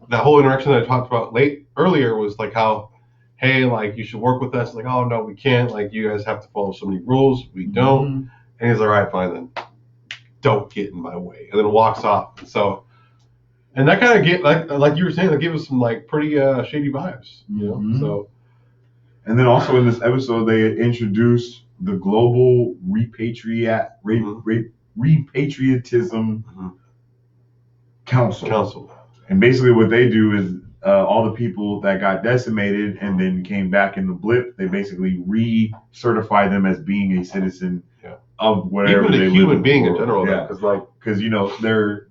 that whole interaction that I talked about earlier was like how, hey, like you should work with us. Like, oh no, we can't. Like you guys have to follow so many rules. We don't. Mm-hmm. And he's like, all right, fine then. Don't get in my way, and then walks off. So, and that kind of get like you were saying, that gave us some like pretty shady vibes, you know. Mm-hmm. So, and then also in this episode, they introduced the global repatriatism mm-hmm. council. And basically, what they do is all the people that got decimated and then came back in the blip, they basically recertify them as being a citizen of whatever even they a live human being in world. general. Yeah, because you know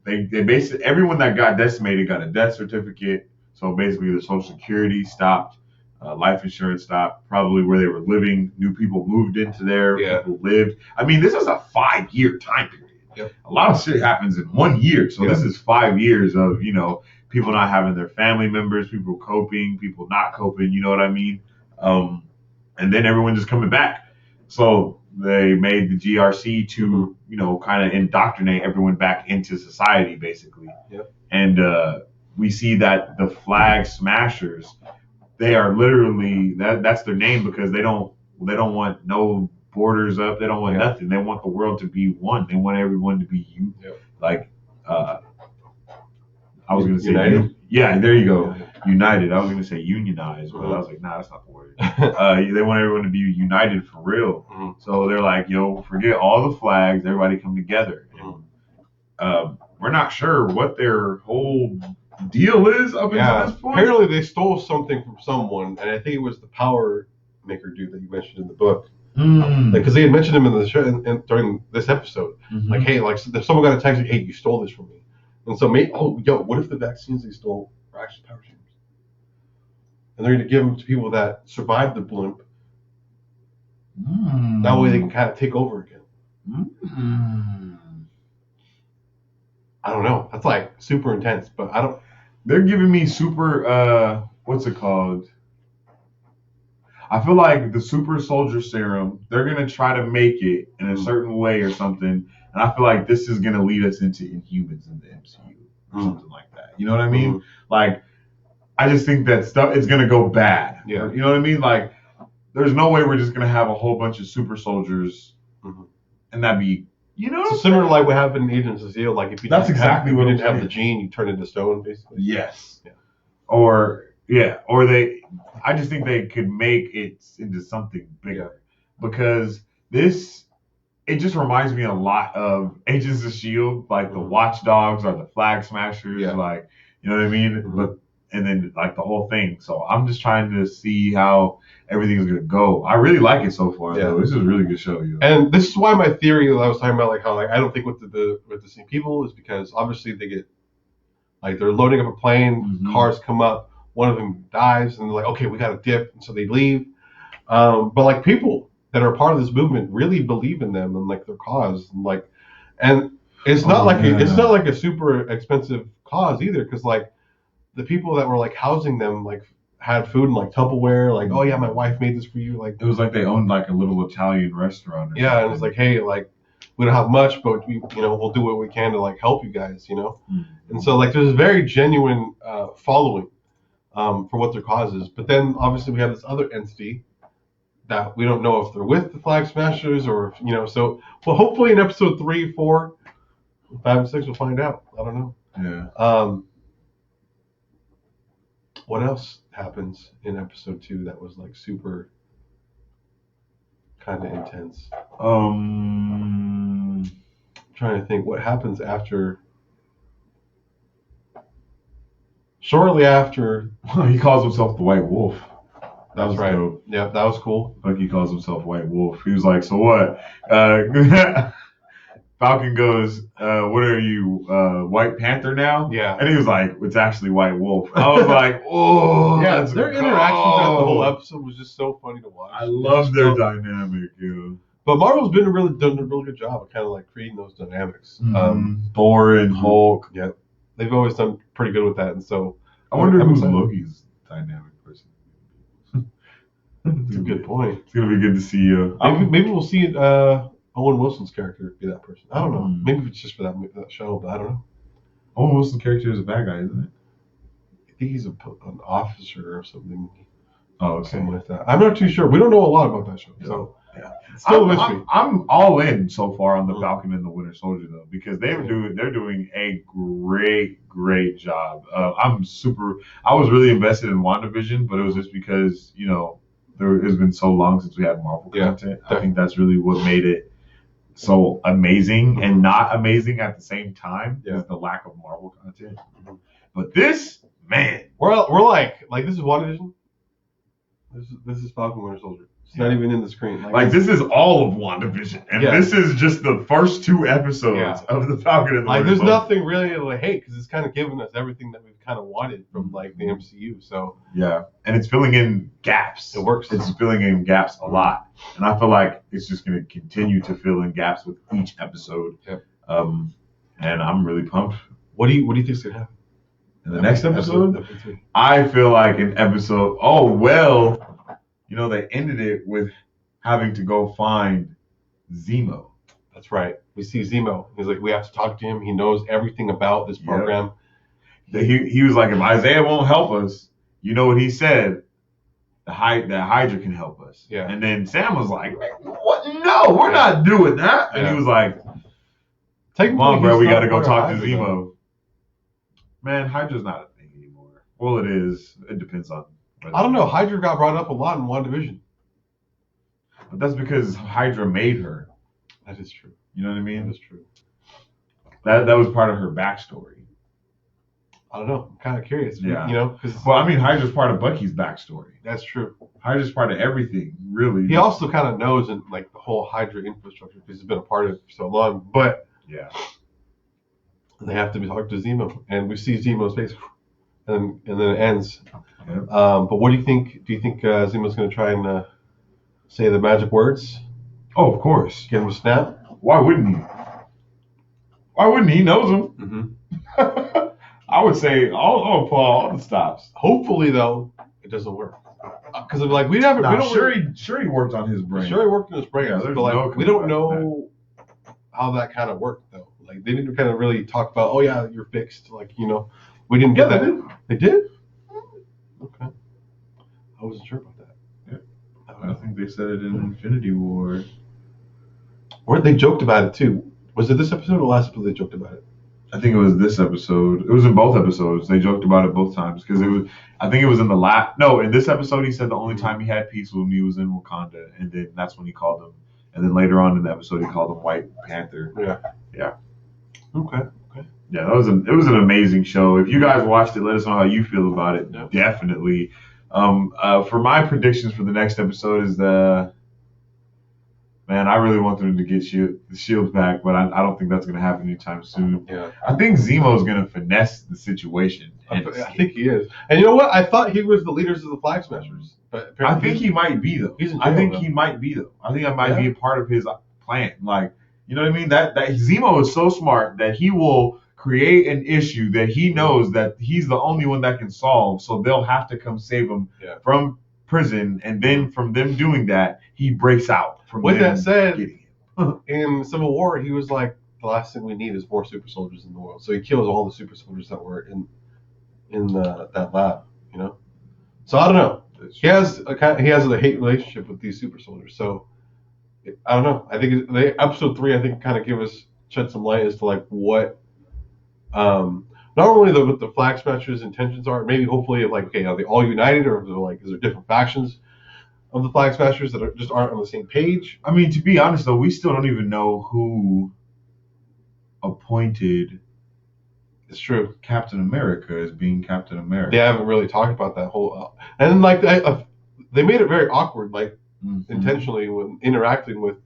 they basically everyone that got decimated got a death certificate. So basically, the Social Security stopped, life insurance stopped. Probably where they were living, new people moved into there. Yeah. People lived. I mean, this is a 5-year time period. Yep. A lot of shit happens in 1 year. So this is 5 years of, you know, people not having their family members, people coping, people not coping, you know what I mean? And then everyone just coming back. So they made the GRC to, you know, kind of indoctrinate everyone back into society, basically. Yep. And we see that the Flag Smashers, they are literally, that's their name because they don't want no borders up. They don't want nothing. They want the world to be one. They want everyone to be like I was gonna say united. Yeah, there you go. United. I was gonna say unionized, but I was like, nah, that's not the word. They want everyone to be united for real. Mm-hmm. So they're like, yo, forget all the flags. Everybody come together. Mm-hmm. And, we're not sure what their whole deal is up until this point. Apparently they stole something from someone, and I think it was the Power Maker dude that you mentioned in the book. Because they had mentioned him in the show during this episode. Mm-hmm. Like, hey, like if someone got a text, like, hey, you stole this from me. And so, what if the vaccines they stole are actually power chambers? And they're going to give them to people that survived the blimp. That way they can kind of take over again. I don't know. That's like super intense, but I don't. They're giving me super, what's it called? I feel like the super soldier serum, they're going to try to make it in a certain way or something. And I feel like this is going to lead us into Inhumans in the MCU or something like that. You know what I mean? Like, I just think that stuff is going to go bad. Yeah. You know what I mean? Like, there's no way we're just going to have a whole bunch of super soldiers and that'd be, you know? So similar to like what happened in Agents of S.H.I.E.L.D. Like, if you didn't have the gene, you turn into stone, basically. Yes. Yeah. Or I just think they could make it into something bigger because it just reminds me a lot of Agents of S.H.I.E.L.D., like the Watchdogs or the Flag Smashers, like, you know what I mean? But and then like the whole thing. So I'm just trying to see how everything is going to go. I really like it so far, though. This is a really good show. And this is why my theory that I was talking about, like how like I don't think with the same people is because obviously they get like they're loading up a plane, cars come up, one of them dies, and they're like, okay, we got to dip, and so they leave. But like people that are part of this movement really believe in them and like their cause, and it's not it's not like a super expensive cause either, because like the people that were like housing them like had food in like Tupperware, like, oh yeah, my wife made this for you. Like, it was like they owned like a little Italian restaurant. And it's like, hey, like we don't have much, but we, we'll do what we can to like help you guys, And so like there's a very genuine following for what their cause is. But then obviously we have this other entity that we don't know if they're with the Flag Smashers or if, so well, hopefully in episode 3, 4, 5, and 6 we'll find out. I don't know. Yeah. What else happens in episode 2 that was like super kind of intense? I'm trying to think what happens after. Shortly after, he calls himself the White Wolf. That was right. Dope. Yeah, that was cool. Like he calls himself White Wolf. He was like, so what? Falcon goes, what are you, White Panther now? Yeah. And he was like, it's actually White Wolf. I was like, oh. Yeah, their interaction throughout the whole episode was just so funny to watch. I love their dynamic, But Marvel's done a really good job of kind of like creating those dynamics. Thor and Hulk. Yeah. They've always done pretty good with that. And so I wonder who's Loki's dynamic person. That's a good point. It's going to be good to see you. Maybe we'll see it Owen Wilson's character would be that person. I don't know. Hmm. Maybe it's just for that show, but I don't know. Owen Wilson's character is a bad guy, isn't it? I think he's an officer or something. Oh, okay. Something like that. I'm not too sure. We don't know a lot about that show, so Yeah. still a mystery. I'm all in so far on the Falcon and the Winter Soldier though, because they're doing a great job. I was really invested in WandaVision, but it was just because there has been so long since we had Marvel content. I think that's really what made it so amazing and not amazing at the same time is the lack of Marvel content. But this, man, we're like this is WandaVision. This is Falcon Winter Soldier. It's not even in the screen. Like this is all of WandaVision, and this is just the first 2 episodes of the Falcon and the Winter there's Soldier. nothing really to hate because it's kind of giving us everything that we've kind of wanted from the MCU. So and it's filling in gaps. It works. It's filling in gaps a lot, and I feel like it's just going to continue to fill in gaps with each episode. And I'm really pumped. What do you think's gonna happen in the next episode? I feel like an episode. They ended it with having to go find Zemo. That's right. We see Zemo. He's like, we have to talk to him. He knows everything about this program. He was like, if Isaiah won't help us, you know what he said? That Hydra can help us. Yeah. And then Sam was like, what? No, we're not doing that. And he was like, come on, bro, we got to go talk to Zemo. Man, Hydra's not a thing anymore. Well, it is. It depends on. I don't know. Hydra got brought up a lot in WandaVision. But that's because Hydra made her. That is true. You know what I mean? That is true. That was part of her backstory. I don't know. I'm kind of curious. Yeah. Well, I mean, Hydra's part of Bucky's backstory. That's true. Hydra's part of everything, really. He also kind of knows in the whole Hydra infrastructure because he's been a part of it for so long. But they have to be talking to Zemo, and we see Zemo's face, and then it ends. Yeah. But what do you think? Do you think Zemo's going to try and say the magic words? Oh, of course. Get him a snap? Why wouldn't he? Why wouldn't he? He knows him. Mm-hmm. I would say all the stops. Hopefully, though, it doesn't work. Because we haven't. Sure he worked on his brain. Sure he worked on his brain. Yeah, but we don't know how that kind of worked though. They didn't kind of really talk about. Oh yeah, you're fixed. We didn't get that. They did. They did. Okay. I wasn't sure about that. Yeah. I think they said it in Infinity War. Or they joked about it too. Was it this episode or the last episode they joked about it? I think it was this episode. It was in both episodes. They joked about it both times because it was. I think it was in the last. No, in this episode he said the only time he had peace with me was in Wakanda, and then that's when he called him. And then later on in the episode he called him White Panther. Yeah. Okay. Yeah, it was an amazing show. If you guys watched it, let us know how you feel about it. Yep. Definitely. For my predictions for the next episode is man, I really want them to get the shield back, but I don't think that's going to happen anytime soon. Yeah. I think Zemo's going to finesse the situation. I think he is. And you know what? I thought he was the leaders of the Flag Smashers. But I think he might be, though. I think he might be, though. I think I might be a part of his plan. You know what I mean? That Zemo is so smart that he will create an issue that he knows that he's the only one that can solve, so they'll have to come save him from prison, and then from them doing that, he breaks out. With that said, in Civil War, he was like, the last thing we need is more super soldiers in the world. So he kills all the super soldiers that were in that lab, So I don't know. He has a hate relationship with these super soldiers. So I don't know. I think episode 3, I think, kind of shed some light as to what not only what the Flag Smashers' intentions are, maybe hopefully are they all united, or is there different factions of the Flag Smashers that just aren't on the same page? I mean, to be honest though, we still don't even know who appointed. It's true. Captain America as being Captain America. They haven't really talked about that whole, and then they made it very awkward, intentionally when interacting with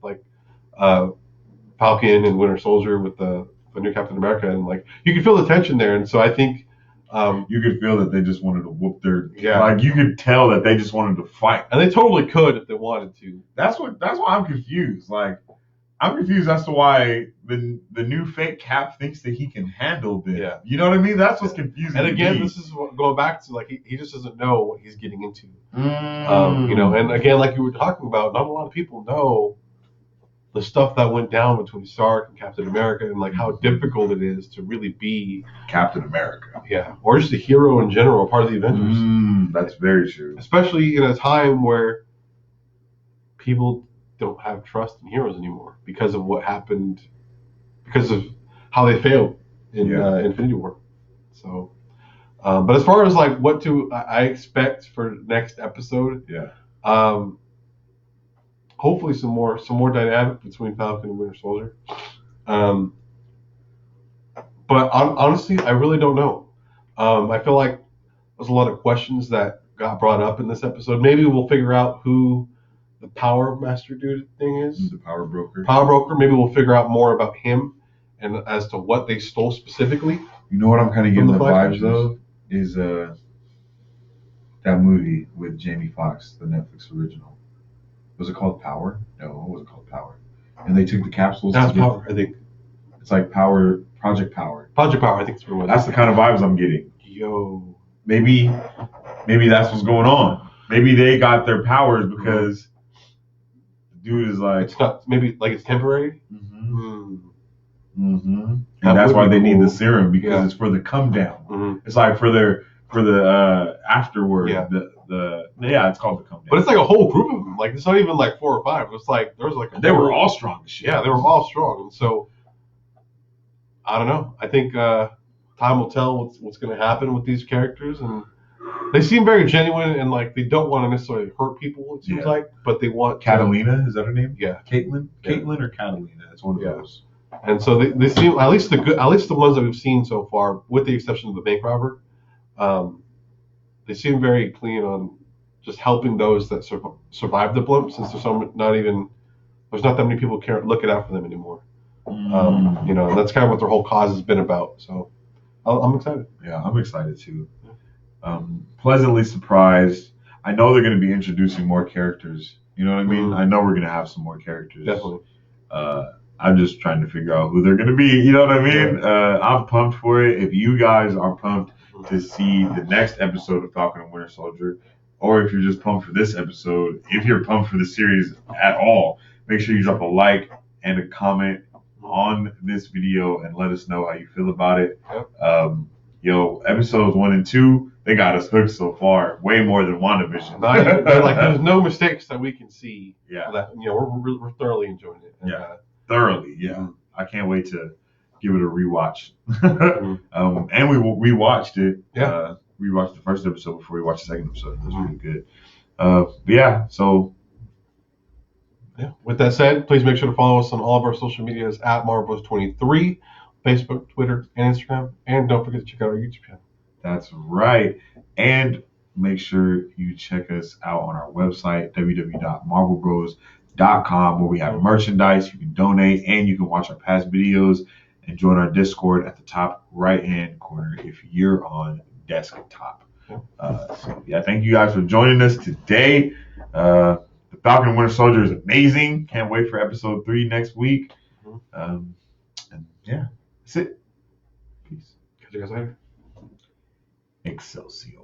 Falcon and Winter Soldier with the new Captain America, and you could feel the tension there, and so I think you could feel that they just wanted to whoop their you could tell that they just wanted to fight, and they totally could if they wanted to. That's why I'm confused. I'm confused as to why the new fake Cap thinks that he can handle this. Yeah. You know what I mean? That's what's confusing. And again, this is going back to he just doesn't know what he's getting into. And again, like you were talking about, not a lot of people know the stuff that went down between Stark and Captain America, and like how difficult it is to really be Captain America. Yeah, or just a hero in general, part of the Avengers. That's very true. Especially in a time where people don't have trust in heroes anymore because of what happened, because of how they failed in Infinity War. So, but as far as like what I expect for next episode, hopefully some more dynamic between Falcon and Winter Soldier. But honestly, I really don't know. I feel like there's a lot of questions that got brought up in this episode. Maybe we'll figure out who the Power Master dude thing is. The Power Broker. Power Broker. Maybe we'll figure out more about him and as to what they stole specifically. You know what I'm kind of getting the vibes of is that movie with Jamie Foxx, the Netflix original. Was it called Power? No, it wasn't called Power. And they took the capsules. That's Power, I think. It's like Project Power. Project Power, I think it's what it was. That's the kind of vibes I'm getting. Yo. Maybe that's what's going on. Maybe they got their powers because the dude is like... It's not, maybe like it's temporary? And that's why they need the serum, because it's for the come down. It's like for the afterward. It's called the come down. But it's like a whole group of them. Like it's not even like 4 or 5. It's like there was like they were all strong as shit. Yeah, they were all strong. And so I don't know. I think time will tell what's going to happen with these characters, and they seem very genuine and like they don't want to necessarily hurt people. It seems like, but they want. Catalina, is that her name? Yeah, Caitlin or Catalina? It's one of those. And so they seem, at least the ones that we've seen so far, with the exception of the bank robber, they seem very clean on just helping those that survive the blimp, since there's not that many people looking out for them anymore. And that's kind of what their whole cause has been about. So I'm excited. Yeah, I'm excited too. Pleasantly surprised. I know they're going to be introducing more characters. You know what I mean? I know we're going to have some more characters. Definitely. I'm just trying to figure out who they're going to be. You know what I mean? I'm pumped for it. If you guys are pumped to see the next episode of Falcon and Winter Soldier, or if you're just pumped for this episode, if you're pumped for the series at all, make sure you drop a like and a comment on this video and let us know how you feel about it. Episodes 1 and 2, they got us hooked so far, way more than WandaVision. There's no mistakes that we can see. That we're thoroughly enjoying it. And, thoroughly. I can't wait to give it a rewatch. And we rewatched it. We watched the first episode before we watched the second episode. It was really good. With that said, please make sure to follow us on all of our social medias at Marvelbros23, Facebook, Twitter, and Instagram. And don't forget to check out our YouTube channel. That's right. And make sure you check us out on our website, www.marvelbros.com, where we have merchandise. You can donate and you can watch our past videos and join our Discord at the top right-hand corner if you're on desktop. Thank you guys for joining us today. The Falcon and Winter Soldier is amazing. Can't wait for episode 3 next week. That's it. Peace. Catch you guys later. Excelsior.